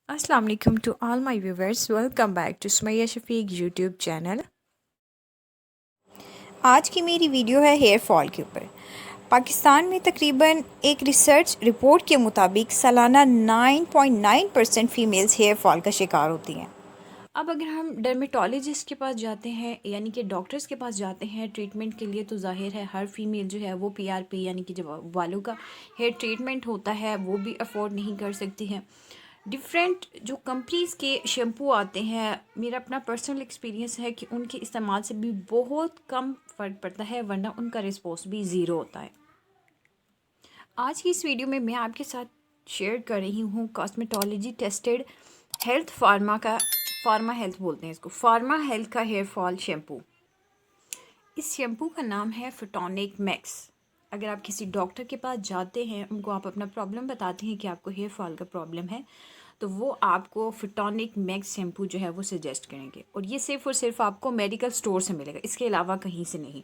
अस्सलाम वालेकुम to all my viewers. Welcome back to Sumaiya Shafiq YouTube channel. आज की मेरी वीडियो है हेयर फॉल के ऊपर। पाकिस्तान में तकरीबन एक रिसर्च रिपोर्ट के मुताबिक सालाना 9.9% फ़ीमेल्स हेयर फॉल का शिकार होती हैं। अब अगर हम डर्मेटोलॉजिस्ट के पास जाते हैं यानी कि डॉक्टर्स के पास जाते हैं ट्रीटमेंट के लिए, तो जाहिर है हर फीमेल जो है वो पीआरपी यानी कि जब बालों का हेयर ट्रीटमेंट होता है वो भी अफोर्ड नहीं कर सकती हैं। डिफरेंट जो कंपनीज़ के शैम्पू आते हैं, मेरा अपना पर्सनल एक्सपीरियंस है कि उनके इस्तेमाल से भी बहुत कम फ़र्क पड़ता है, वरना उनका रिस्पॉन्स भी ज़ीरो होता है। आज की इस वीडियो में मैं आपके साथ शेयर कर रही हूँ cosmetology tested health pharma health बोलते हैं इसको, फार्मा हेल्थ का हेयर फॉल शैम्पू। इस शैम्पू का नाम है फिटोनिक मैक्स। अगर आप किसी डॉक्टर के पास जाते हैं, उनको आप अपना प्रॉब्लम बताते हैं कि आपको हेयर फॉल का प्रॉब्लम है, तो वो आपको फिटोनिक मैक्स शैम्पू जो है वो सजेस्ट करेंगे, और ये सिर्फ़ और सिर्फ आपको मेडिकल स्टोर से मिलेगा, इसके अलावा कहीं से नहीं।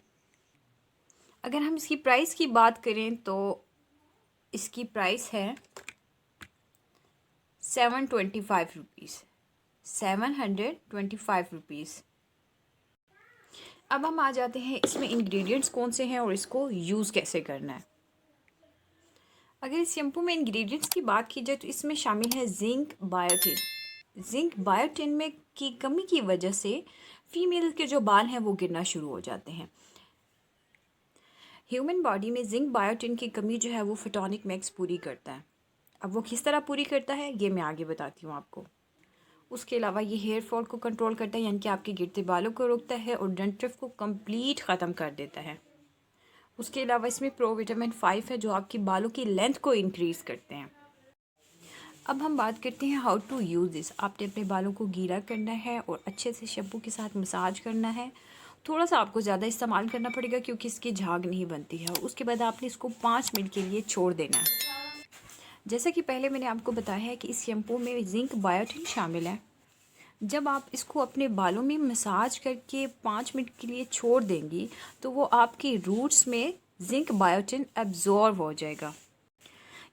अगर हम इसकी प्राइस की बात करें तो इसकी प्राइस है 725 रुपीज़, 725 रुपीज़। अब हम आ जाते हैं इसमें इंग्रेडिएंट्स कौन से हैं और इसको यूज़ कैसे करना है। अगर इस शैम्पू में इंग्रेडिएंट्स की बात की जाए तो इसमें शामिल है जिंक बायोटिन। जिंक बायोटिन में की कमी की वजह से फीमेल के जो बाल हैं वो गिरना शुरू हो जाते हैं। ह्यूमन बॉडी में जिंक बायोटिन की कमी जो है वो फिटोनिक मैक्स पूरी करता है। अब वो किस तरह पूरी करता है ये मैं आगे बताती हूँ आपको। उसके अलावा ये हेयर फॉल को कंट्रोल करता है, यानी कि आपके गिरते बालों को रोकता है और डंड्रफ को कंप्लीट ख़त्म कर देता है। उसके अलावा इसमें प्रो विटामिन 5 है जो आपकी बालों की लेंथ को इंक्रीज़ करते हैं। अब हम बात करते हैं हाउ टू यूज़ दिस। आपने अपने बालों को गीला करना है और अच्छे से शैम्पू के साथ मसाज करना है। थोड़ा सा आपको ज़्यादा इस्तेमाल करना पड़ेगा क्योंकि इसकी झाग नहीं बनती है। उसके बाद आपने इसको 5 मिनट के लिए छोड़ देना है। जैसा कि पहले मैंने आपको बताया है कि इस शैम्पू में जिंक बायोटिन शामिल है। जब आप इसको अपने बालों में मसाज करके 5 मिनट के लिए छोड़ देंगी तो वो आपकी रूट्स में जिंक बायोटिन एब्जॉर्ब हो जाएगा,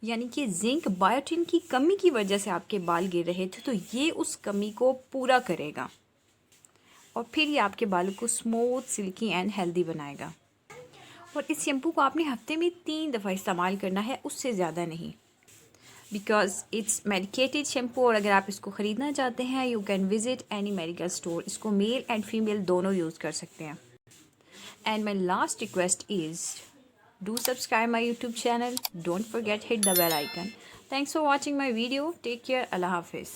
यानी कि जिंक बायोटिन की कमी की वजह से आपके बाल गिर रहे थे तो ये उस कमी को पूरा करेगा और फिर ये आपके बालों को स्मूथ, सिल्की एंड हेल्दी बनाएगा। और इस शैम्पू को आपने हफ्ते में 3 दफ़ा इस्तेमाल करना है, उससे ज़्यादा नहीं, बिकॉज इट्स मेडिकेटेड शैम्पू। और अगर आप इसको ख़रीदना चाहते हैं you can visit any medical store. इसको मेल एंड फीमेल दोनों यूज़ कर सकते हैं। And my last request is do subscribe my YouTube channel. Don't forget hit the bell icon. Thanks for watching my video. Take care. Allah Hafiz.